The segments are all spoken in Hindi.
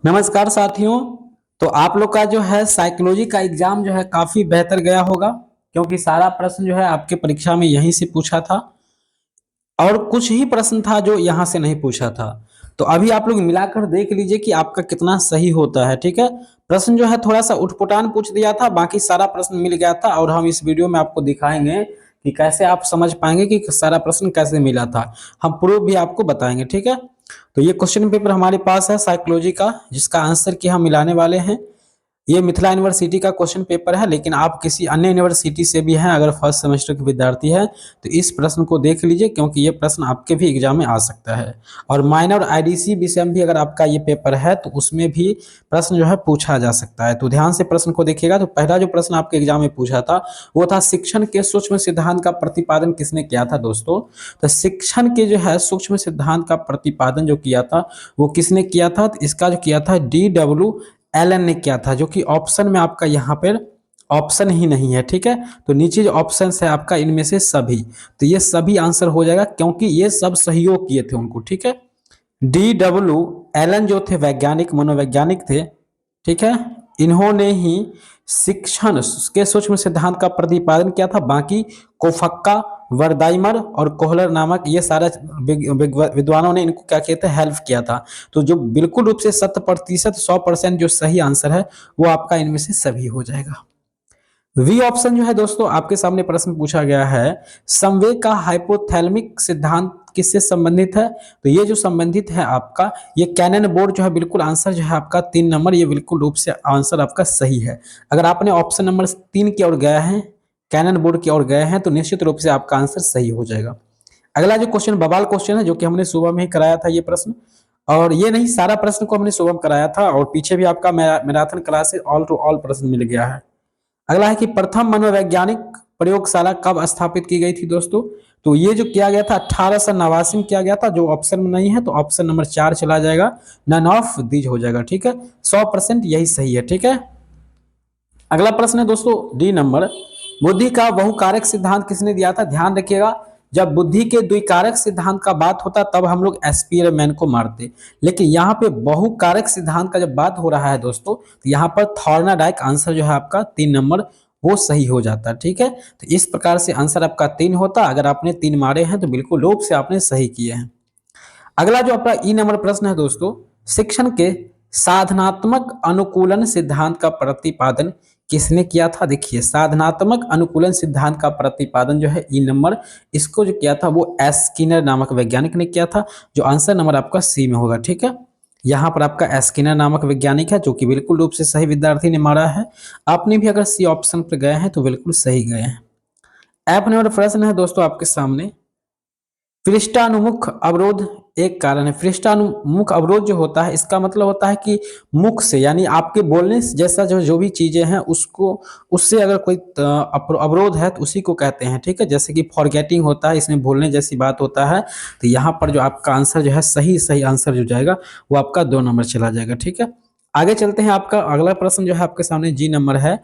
नमस्कार साथियों। तो आप लोग का जो है साइकोलॉजी का एग्जाम जो है काफी बेहतर गया होगा, क्योंकि सारा प्रश्न जो है आपके परीक्षा में यहीं से पूछा था और कुछ ही प्रश्न था जो यहाँ से नहीं पूछा था। तो अभी आप लोग मिलाकर देख लीजिए कि आपका कितना सही होता है। ठीक है, प्रश्न जो है थोड़ा सा उठपुटान पूछ दिया था, बाकी सारा प्रश्न मिल गया था और हम इस वीडियो में आपको दिखाएंगे कि कैसे आप समझ पाएंगे कि सारा प्रश्न कैसे मिला था। हम प्रूफ भी आपको बताएंगे। ठीक है, तो ये क्वेश्चन पेपर हमारे पास है साइकोलॉजी का, जिसका आंसर की हम मिलाने वाले हैं। ये मिथिला यूनिवर्सिटी का क्वेश्चन पेपर है, लेकिन आप किसी अन्य यूनिवर्सिटी से भी हैं, अगर फर्स्ट सेमेस्टर के विद्यार्थी हैं तो इस प्रश्न को देख लीजिए, क्योंकि ये प्रश्न आपके भी एग्जाम में आ सकता है। और माइनर आईडीसी विषय में भी अगर आपका ये पेपर है तो उसमें भी प्रश्न जो है पूछा जा सकता है। तो ध्यान से प्रश्न को देखिएगा। तो पहला जो प्रश्न आपके एग्जाम में पूछा था वो था, शिक्षण के सूक्ष्म सिद्धांत का प्रतिपादन किसने किया था। दोस्तों, तो शिक्षण के जो है सूक्ष्म सिद्धांत का प्रतिपादन जो किया था वो किसने किया था, तो इसका जो किया था DW एलन ने किया था, जो कि ऑप्शन में आपका यहाँ पर ऑप्शन ही नहीं है। ठीक है, तो नीचे जो ऑप्शन है आपका इनमें से सभी, तो ये सभी आंसर हो जाएगा, क्योंकि ये सब सहयोग किए थे उनको। ठीक है, DW एलन जो थे वैज्ञानिक मनोवैज्ञानिक थे। ठीक है, इन्होंने ही शिक्षण के सूक्ष्म सिद्धांत का प्रतिपादन किया था। बाकी कोफक्का, वर्दाइमर और कोहलर नामक ये सारे विद्वानों ने इनको क्या किया था, हेल्प किया था। तो जो बिल्कुल रूप से 100% 100% जो सही आंसर है वो आपका इनमें से सभी हो जाएगा। वी ऑप्शन जो है दोस्तों आपके सामने प्रश्न पूछा गया है, संवेग का हाइपोथैलेमिक सिद्धांत किससे संबंधित है। तो ये जो संबंधित है आपका, ये कैनन बोर्ड जो है, बिल्कुल आंसर जो है आपका 3 नंबर, ये बिल्कुल रूप से आंसर आपका सही है। अगर आपने ऑप्शन नंबर 3 की ओर गया है, कैनन बोर्ड की ओर गए हैं, तो निश्चित रूप से आपका आंसर सही हो जाएगा। अगला जो क्वेश्चन बवाल क्वेश्चन है, जो कि हमने सुबह में ही कराया था ये प्रश्न, और ये नहीं सारा प्रश्न को हमने सुबह में कराया था, और पीछे भी आपका मैराथन क्लास से ऑल टू ऑल प्रश्न मिल गया है। अगला है कि प्रथम मनोवैज्ञानिक प्रयोगशाला कब स्थापित की गई थी। दोस्तों, तो ये जो किया गया था 1889 में किया गया था, जो ऑप्शन में नहीं है तो ऑप्शन नंबर 4 चला जाएगा, नन ऑफ दीज हो जाएगा। ठीक है, 100% यही सही है। ठीक है, अगला प्रश्न है दोस्तों D नंबर, बुद्धि का बहुकारक सिद्धांत किसने दिया था। ध्यान रखिएगा, जब बुद्धि के द्विकारक सिद्धांत का बात होता तब हम लोग स्पीयरमैन को मारते, लेकिन यहाँ पे बहुकारक सिद्धांत का जब बात हो रहा है दोस्तों, तो यहाँ पर थॉर्नाडाइक आंसर जो है आपका 3 नंबर वो सही हो जाता है। ठीक है, तो इस प्रकार से आंसर आपका 3 होता। अगर आपने 3 मारे हैं तो बिल्कुल रूप से आपने सही किए हैं। अगला जो आपका E नंबर प्रश्न है दोस्तों, शिक्षण के साधनात्मक अनुकूलन सिद्धांत का प्रतिपादन किसने किया था। देखिए, साधनात्मक अनुकूलन सिद्धांत का प्रतिपादन जो है E नंबर, इसको जो किया था वो स्किनर नामक वैज्ञानिक ने किया था, जो आंसर नंबर आपका C में होगा। ठीक है, यहाँ पर आपका स्किनर नामक वैज्ञानिक है, जो कि बिल्कुल रूप से सही विद्यार्थी ने मारा है। आपने भी अगर C ऑप्शन पर गए हैं तो बिल्कुल सही गए हैं। ऐप नंबर प्रश्न है दोस्तों आपके सामने, पृष्ठानुमुख अवरोध एक कारण है। पृष्ठानुमुख अवरोध जो होता है, इसका मतलब होता है कि मुख से, यानी आपके बोलने से जैसा जो जो भी चीजें हैं उसको, उससे अगर कोई अवरोध है तो उसी को कहते हैं। ठीक है, जैसे कि फॉरगेटिंग होता है, इसमें भूलने जैसी बात होता है। तो यहाँ पर जो आपका आंसर जो है सही सही आंसर जो जाएगा वो आपका 2 नंबर चला जाएगा। ठीक है, आगे चलते हैं। आपका अगला प्रश्न जो है आपके सामने G नंबर है,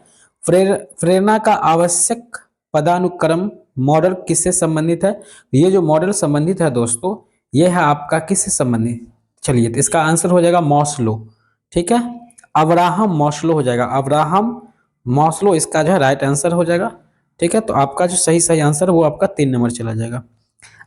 प्रेरणा का आवश्यक पदानुक्रम मॉडल किससे संबंधित है। ये जो मॉडल संबंधित है दोस्तों, ये है आपका किससे संबंधित। चलिए, तो इसका आंसर हो जाएगा मॉस्लो। ठीक है, अब्राहम मॉस्लो हो जाएगा, अब्राहम मॉस्लो इसका जो है राइट आंसर हो जाएगा। ठीक है, तो आपका जो सही सही आंसर वो आपका 3 नंबर चला जाएगा।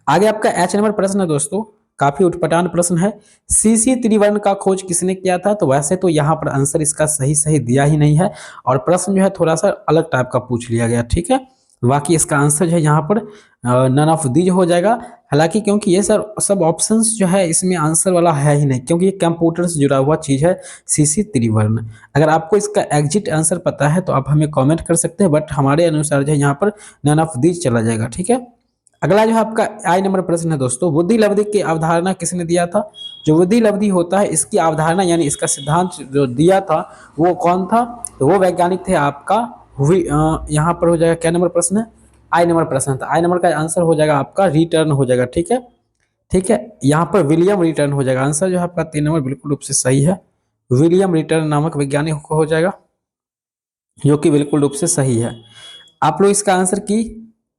आगे आपका H नंबर प्रश्न है दोस्तों, काफी उटपटांग प्रश्न है, सीसी त्रिवर्ण का खोज किसने किया था। तो वैसे तो यहाँ पर आंसर इसका सही सही दिया ही नहीं है, और प्रश्न जो है थोड़ा सा अलग टाइप का पूछ लिया गया। ठीक है, बाकी इसका आंसर जो है यहाँ पर नन ऑफ दीज हो जाएगा। हालांकि क्योंकि ये सर सब ऑप्शंस जो है इसमें आंसर वाला है ही नहीं, क्योंकि ये कंप्यूटर से जुड़ा हुआ चीज है सीसी त्रिवर्ण। अगर आपको इसका एग्जिट आंसर पता है तो आप हमें कमेंट कर सकते हैं, बट हमारे अनुसार जो है यहाँ पर नन ऑफ दीज चला जाएगा। ठीक है, अगला जो है आपका I नंबर प्रश्न है दोस्तों, बुद्धि लब्धि की अवधारणा किसने दिया था। जो बुद्धि लब्धि होता है इसकी अवधारणा यानी इसका सिद्धांत जो दिया था वो कौन था। तो वो वैज्ञानिक थे आपका यहाँ पर हो जाएगा, क्या नंबर प्रश्न है, I नंबर प्रश्न था। I नंबर का आंसर हो जाएगा आपका रिटर्न हो जाएगा। ठीक है, ठीक है, यहाँ पर विलियम रिटर्न हो जाएगा। आंसर जो है आपका 3 नंबर बिल्कुल रूप से सही है, विलियम रिटर्न नामक वैज्ञानिक को हो जाएगा, जो कि बिल्कुल रूप से सही है। आप लोग इसका आंसर की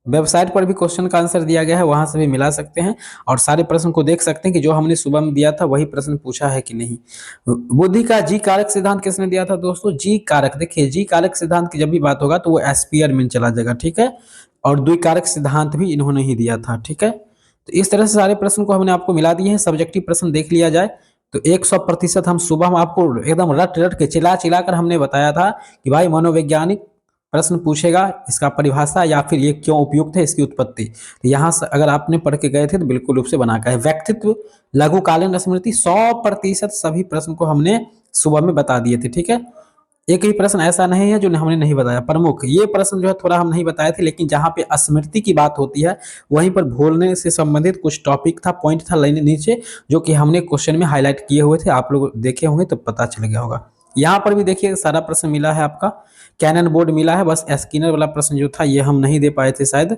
वेबसाइट पर भी क्वेश्चन का आंसर दिया गया है, वहां से भी मिला सकते हैं और सारे प्रश्न को देख सकते हैं कि जो हमने सुबह में दिया था वही प्रश्न पूछा है कि नहीं। बुद्धि का जी कारक सिद्धांत किसने दिया था दोस्तों? जी कारक, देखिए जी कारक सिद्धांत की जब भी बात होगा तो वो एस्पियरमैन चला जाएगा, ठीक है। और द्विकारक सिद्धांत भी इन्होंने ही दिया था, ठीक है। तो इस तरह से सारे प्रश्न को हमने आपको मिला दिए हैं। सब्जेक्टिव प्रश्न देख लिया जाए तो 100% हम सुबह में आपको एकदम रट रट के चिल्ला चिल्ला कर हमने बताया था कि भाई मनोवैज्ञानिक प्रश्न पूछेगा, इसका परिभाषा या फिर ये क्यों उपयुक्त है, इसकी उत्पत्ति। तो यहाँ से अगर आपने पढ़ के गए थे तो बिल्कुल रूप से बना का है। व्यक्तित्व, लघुकालीन स्मृति, 100% सभी प्रश्न को हमने सुबह में बता दिए थे, ठीक है। एक ही प्रश्न ऐसा नहीं है जो हमने नहीं बताया। प्रमुख ये प्रश्न जो है थोड़ा हम नहीं बताए थे, लेकिन जहाँ पे स्मृति की बात होती है वहीं पर भूलने से संबंधित कुछ टॉपिक था, पॉइंट था लाइन नीचे, जो कि हमने क्वेश्चन में हाईलाइट किए हुए थे। आप लोग देखे होंगे तो पता चल गया होगा। यहाँ पर भी देखिए सारा प्रश्न मिला है आपका, कैनन बोर्ड मिला है, बस स्किनर वाला प्रश्न जो था ये हम नहीं दे पाए थे शायद।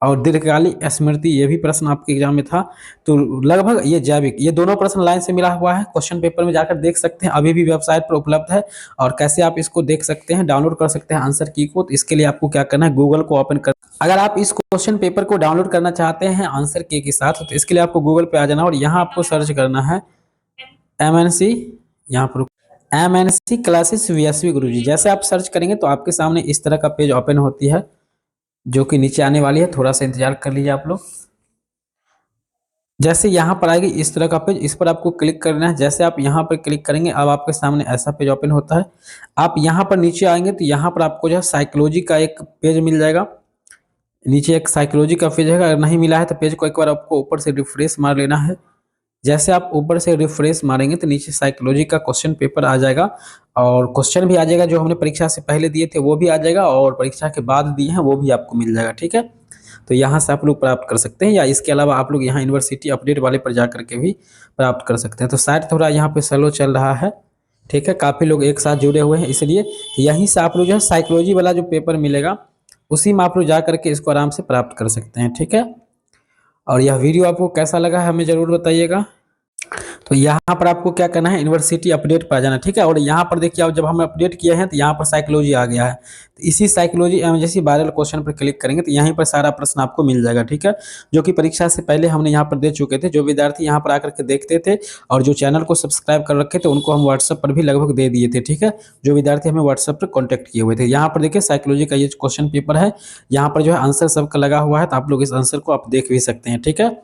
और दीर्घकालिक स्मृति ये भी प्रश्न आपके एग्जाम में था। तो लगभग ये जैविक, ये दोनों प्रश्न लाइन से मिला हुआ है। क्वेश्चन पेपर में जाकर देख सकते हैं, अभी भी वेबसाइट पर उपलब्ध है। और कैसे आप इसको देख सकते हैं, डाउनलोड कर सकते हैं आंसर की को। तो इसके लिए आपको क्या करना है, गूगल को ओपन कर, अगर आप इस क्वेश्चन पेपर को डाउनलोड करना चाहते हैं आंसर की के साथ, तो इसके लिए आपको गूगल पे आ जाना और यहाँ आपको सर्च करना है MNC, यहाँ पर MNC क्लासेस VSV गुरुजी। जैसे आप सर्च करेंगे तो आपके सामने इस तरह का पेज ओपन होती है, जो कि नीचे आने वाली है। थोड़ा सा इंतजार कर लीजिए आप लोग। जैसे यहाँ पर आएगी इस तरह का पेज, इस पर आपको क्लिक करना है। जैसे आप यहाँ पर क्लिक करेंगे अब आपके सामने ऐसा पेज ओपन होता है। आप यहाँ पर नीचे आएंगे तो यहाँ पर आपको जो है साइकोलॉजी का एक पेज मिल जाएगा। नीचे एक साइकोलॉजी का पेज है, अगर नहीं मिला है तो पेज को एक बार आपको ऊपर से रिफ्रेश मार लेना है। जैसे आप ऊपर से रिफ्रेश मारेंगे तो नीचे साइकोलॉजी का क्वेश्चन पेपर आ जाएगा और क्वेश्चन भी आ जाएगा, जो हमने परीक्षा से पहले दिए थे वो भी आ जाएगा और परीक्षा के बाद दिए हैं वो भी आपको मिल जाएगा, ठीक है। तो यहाँ से आप लोग प्राप्त कर सकते हैं, या इसके अलावा आप लोग यहाँ यूनिवर्सिटी अपडेट वाले पर जा करके भी प्राप्त कर सकते हैं। तो शायद थोड़ा यहाँ पे स्लो चल रहा है, ठीक है, काफ़ी लोग एक साथ जुड़े हुए हैं, इसलिए यहीं से आप लोग जो है साइकोलॉजी वाला जो पेपर मिलेगा उसी में आप लोग जा करके इसको आराम से प्राप्त कर सकते हैं, ठीक है। और यह वीडियो आपको कैसा लगा है हमें ज़रूर बताइएगा। तो यहाँ पर आपको क्या करना है, यूनिवर्सिटी अपडेट पर आ जाना, ठीक है। और यहाँ पर देखिए अब जब हम अपडेट किए हैं तो यहाँ पर साइकोलॉजी आ गया है। तो इसी साइकोलॉजी इमरजेंसी वायरल क्वेश्चन पर क्लिक करेंगे तो यहीं पर सारा प्रश्न आपको मिल जाएगा, ठीक है। जो कि परीक्षा से पहले हमने यहाँ पर दे चुके थे। जो विद्यार्थी यहाँ पर आकर के देखते थे और जो चैनल को सब्सक्राइब कर रखे थे उनको हम व्हाट्सएप पर भी लगभग दे दिए थे, ठीक है। जो विद्यार्थी हमें व्हाट्सएप पर कॉन्टैक्ट किए हुए थे। यहाँ पर देखिए साइकोलॉजी का ये क्वेश्चन पेपर है, यहाँ पर जो है आंसर सबका लगा हुआ है, तो आप लोग इस आंसर को आप देख भी सकते हैं, ठीक है।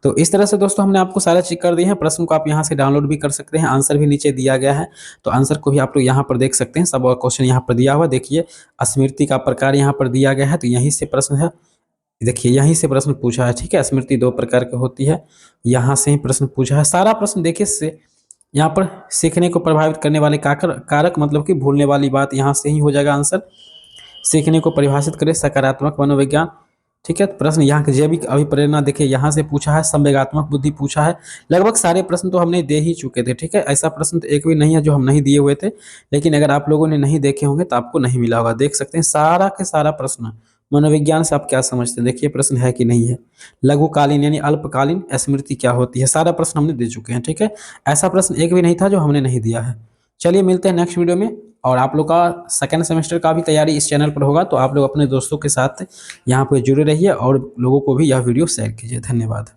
तो इस तरह से दोस्तों हमने आपको सारा चेक कर दिए हैं। प्रश्न को आप यहाँ से डाउनलोड भी कर सकते हैं, आंसर भी नीचे दिया गया है, तो आंसर को भी आप लोग यहाँ पर देख सकते हैं। सब क्वेश्चन यहाँ पर दिया हुआ, देखिए स्मृति का प्रकार यहाँ पर दिया गया है, तो यहीं से प्रश्न है, देखिए यहीं से प्रश्न पूछा है, ठीक है। स्मृति 2 प्रकार की होती है, यहाँ से ही प्रश्न पूछा है। सारा प्रश्न देखिए से यहाँ पर सीखने को प्रभावित करने वाले कारक मतलब कि भूलने वाली बात, यहाँ से ही हो जाएगा आंसर। सीखने को परिभाषित करें, सकारात्मक मनोविज्ञान, ठीक है। प्रश्न यहाँ के जैविक अभिप्रेरणा देखिए यहाँ से पूछा है, संवेगात्मक बुद्धि पूछा है। लगभग सारे प्रश्न तो हमने दे ही चुके थे, ठीक है। ऐसा प्रश्न तो एक भी नहीं है जो हम नहीं दिए हुए थे, लेकिन अगर आप लोगों ने नहीं देखे होंगे तो आपको नहीं मिला होगा। देख सकते हैं सारा के सारा प्रश्न मनोविज्ञान से आप क्या समझते हैं, देखिए प्रश्न है कि नहीं है। लघुकालीन यानी अल्पकालीन स्मृति क्या होती है, सारा प्रश्न हमने दे चुके हैं, ठीक है। ऐसा प्रश्न एक भी नहीं था जो हमने नहीं दिया है। चलिए मिलते हैं नेक्स्ट वीडियो में। और आप लोग का सेकंड सेमेस्टर का भी तैयारी इस चैनल पर होगा, तो आप लोग अपने दोस्तों के साथ यहाँ पर जुड़े रहिए और लोगों को भी यह वीडियो शेयर कीजिए। धन्यवाद।